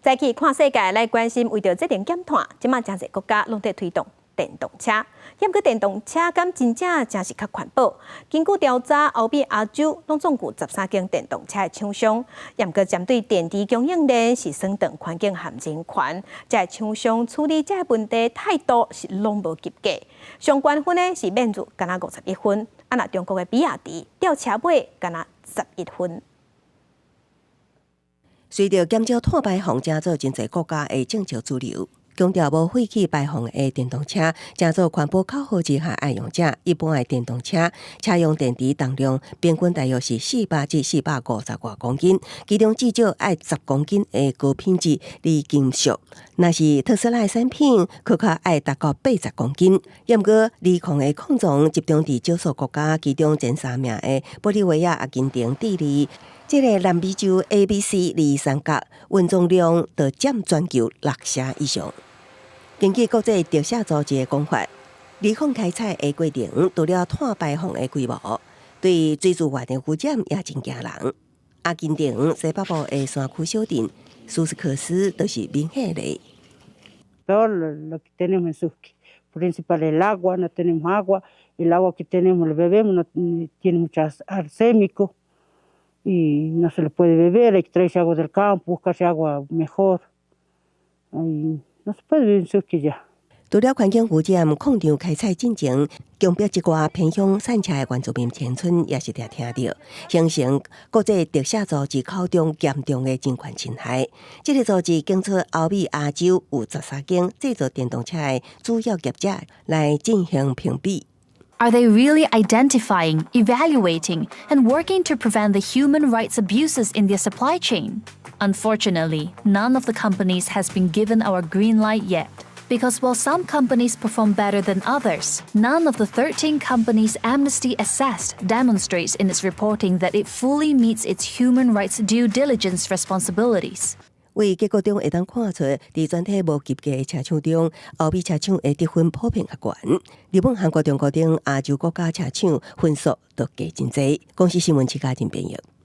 再去看世界来关心，为着节能减碳，即马真侪国家拢在推动电动车。不过电动车敢真正真是较环保？根据调查，欧美、亚洲拢总有13间电动车的厂商，不过针对电池供应链是省长环境和人权，这厂商处理这问题态度是拢无及格。上关分呢是免入敢若51分，若中国的比亚迪吊车尾敢若11分。随着减少碳排放，正做真侪国家的政策主流。强调无废气排放的电动车，正做环保口号之下爱用者。一般的电动车车用电池重量平均大约是400至450多公斤，其中至少爱10公斤的高品质锂金属。若是特斯拉的产品，可靠爱达到80公斤。不过，锂矿的矿藏集中伫少数国家，其中前3名的玻利维亚、阿根廷、智利。这个南美洲 ABC 二三角运动量就占全球6成以上。根据国际特赦组织的讲法，锂矿开采的过程除了碳排放的规模，对水资源的污染也真惊人。阿根廷西北部的山区小镇苏斯克斯就是明显的。Peor lo que tenemos en Susque, principal el agua, no tenemos agua, el agua que tenemos lo bebemos, no tiene mucho arsénico y no se le puede beber, hay que traerse agua del campo, buscarse agua mejor. No se puede vivir en Susque ya. 除了环境污染，矿场开采进程，江北一寡偏向산车的原住民乡村也是常听到，形成国际特赦组织口中严重的人权侵害。这个组织检测欧美、亚洲有13间制造电动车的主要业者来进行评比。Are they really identifying, evaluating, and working to prevent the human rights abuses in their supply chain? Unfortunately, none of the companies has been given our green light yet. Because while some companies perform better than others, none of the 13 companies Amnesty assessed demonstrates in its reporting that it fully meets its human rights due diligence responsibilities. 为结果中会当看出，伫全体无及格的车厂中，欧美车厂的得分普遍较悬。日本、韩国、中国等亚洲国家车厂分数都低真侪。公司新闻七家真编译。